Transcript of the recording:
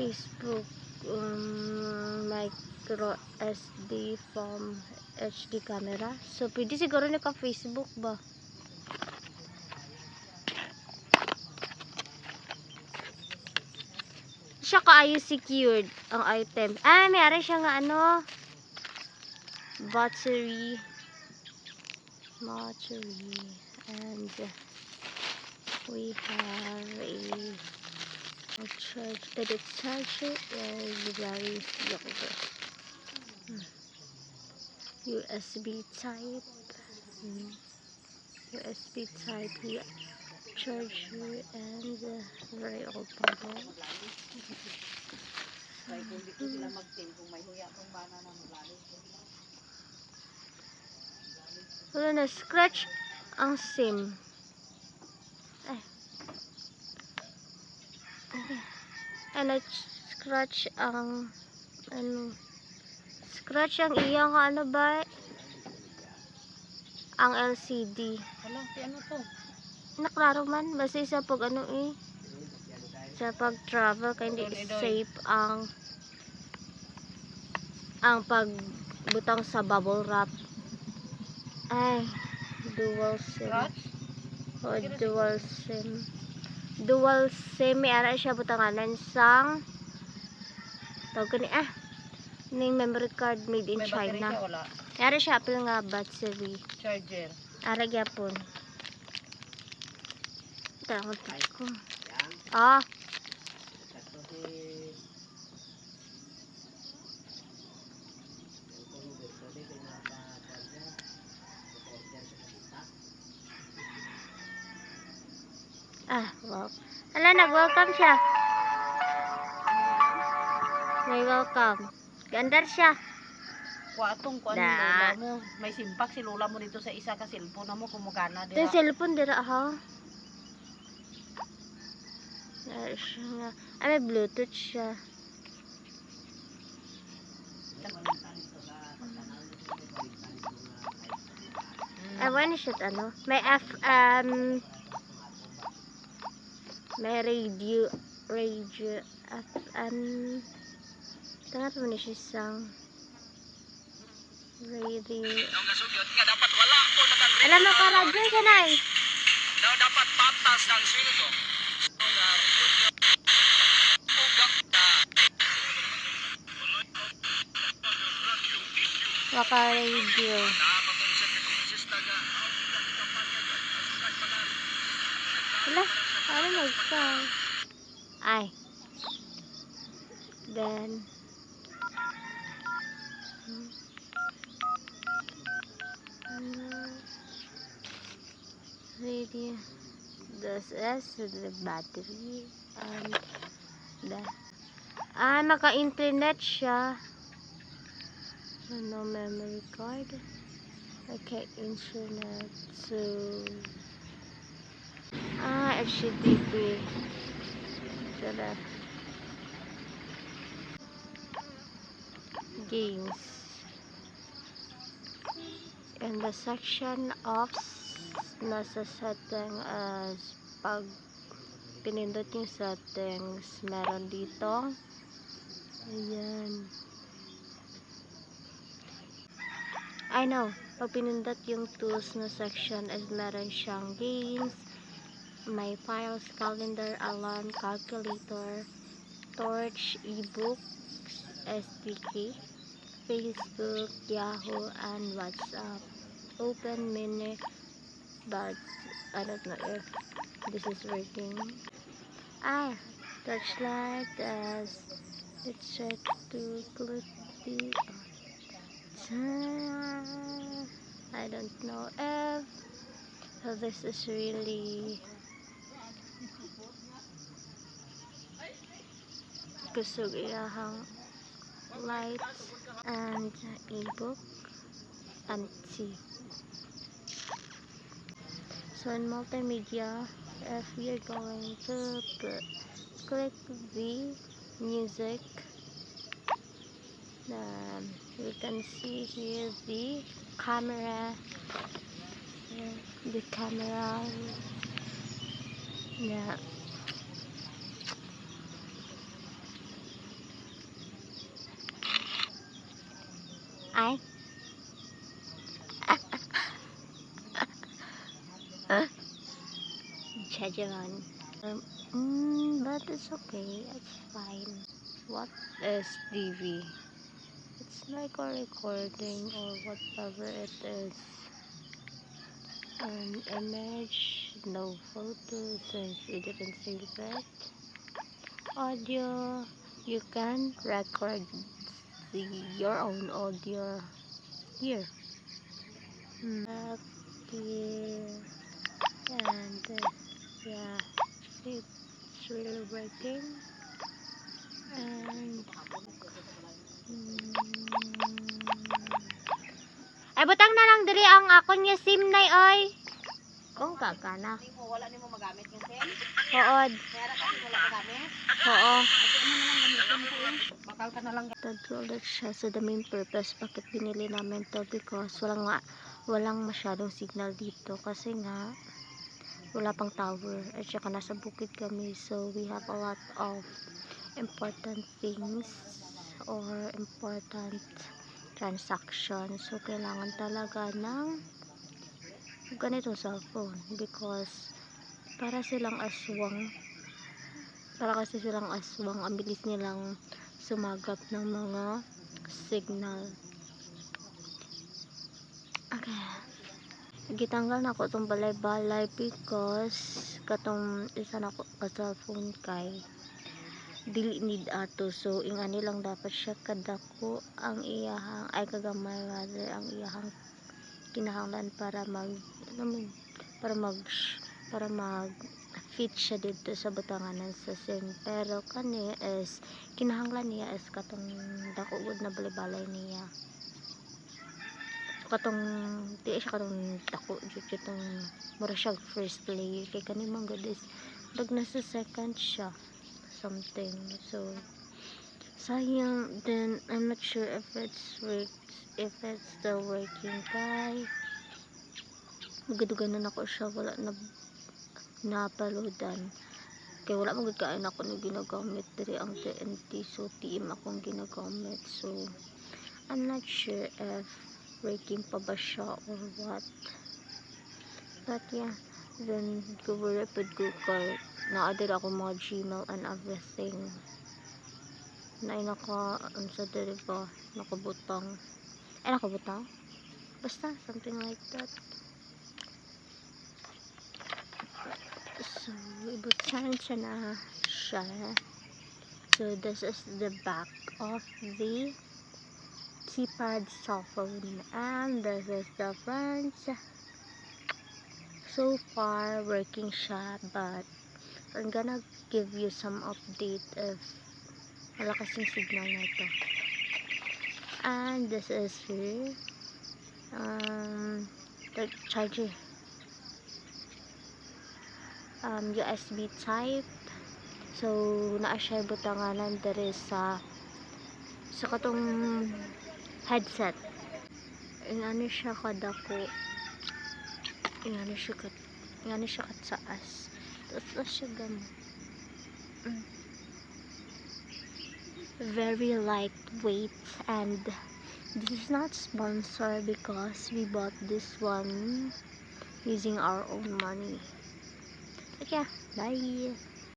Facebook micro SD from HD camera. So pwede siguro ni ka Facebook ba? Siya kaayo secured ang item. Ah, mayroon siya nga ano, battery, and we have a charge. Edit charger is very younger. USB type, USB type charger, and very old model. Wala na scratch ang SIM. Ay na scratch ang ano, scratch ang iyang ano ba, ang LCD. Wala, ano to? Naklaro man basta sa pag ano sa pag travel kay hindi safe ang pagbutang sa bubble wrap. Ay, dual SIM. O dual SIM. Dual SIM may ara siya butanganan sang tawag ko ni ning memory card made in China. Ara siya apil nga battery. Charger. Ara gyapon. Tawag ko. Wow. Hala, nag-welcome siya. May welcome. Gandar siya. Kuatong kuan ni lola mo. May simpak si lola mo dito sa isa ka cellphone na mo kumugana dira. Ito cellphone dira ha. May Bluetooth siya. Ano siya ano? May FM. May radio FM. Tangat mo na siya sang radio. Alam mo ka radyo siya na dapat patas ng silo. Waka radio. Wala, ano nag-sound? Ay. Then radio. This is the battery and the naka-internet siya. No memory card. Okay, internet. So HTTP. Tada. Games. In the section of nasa setting as pag pinindot yung settings, meron dito ayan, I know, pag pinindot yung tools na section as meron siyang games, may files, calendar, alarm, calculator, torch, ebooks, SDK, Facebook, Yahoo, and WhatsApp. Open menu, but I don't know if this is working. Torchlight as it's set to click the I don't know if this is really kusog iyahang lights and ebook and tea. So in multimedia, if you're going to click the music, we can see here the camera, Ay. Judgment. But it's okay. It's fine. What is DV? It's like a recording or whatever it is. An image, no photos since you didn't save it. Audio, you can record your own audio here. Back here and yeah, it's really working. And ay butang na lang diri ang akon nga SIM nay oy. Kung kagana. Wala nimo magamit yung sim. Hood. Kaya kasi wala magamit. Oo. Kasi ano na lang gamitin ko yun. Bakal ka na lang. Tatlo ulit siya. So the main purpose bakit pinili namin to because walang masyadong signal dito kasi nga wala pang tower at saka nasa bukid kami, so we have a lot of important things or important transactions, so kailangan talaga ng ganitong cellphone because kasi silang aswang, ang bilis nilang sumagap ng mga signal. Okay, gitanggal na ako itong balay-balay because katong isa na ko ka cellphone kay dili need ato, so ingani lang dapat siya kadako ang iyahang ay kagamay rather ang iyahang kinahanglan para mag fit siya dito sa butanganan sa SIM, pero kani is kinahanglan niya is katong dako gud na balay-balay niya, katong di siya katong dako jud itong mura siya first layer kay kani man gud is dag na sa second siya something, so sayang. Then I'm not sure if it's still working kay magadugan na ako siya, wala na napaloadan kay wala magud kain ako na ginagamit diri ang TNT, so TM akong ginagamit, so I'm not sure if working pa ba siya or what, but yeah. Then cover-upod ko kay na-add ako mga Gmail and everything na unsa diri ba nakabutang basta something like that. So ibutsan siya na siya. So this is the back of the keypad cellphone and this is the front. So far working siya, but I'm gonna give you some update if malakas yung signal na ito. And this is here the charger, USB type, so naa siya butanganan dere sa katong headset. Ingani siya kadako, ingani siya katsaas, tapos siya gamo. Very lightweight, and this is not sponsored because we bought this one using our own money. Okay, bye.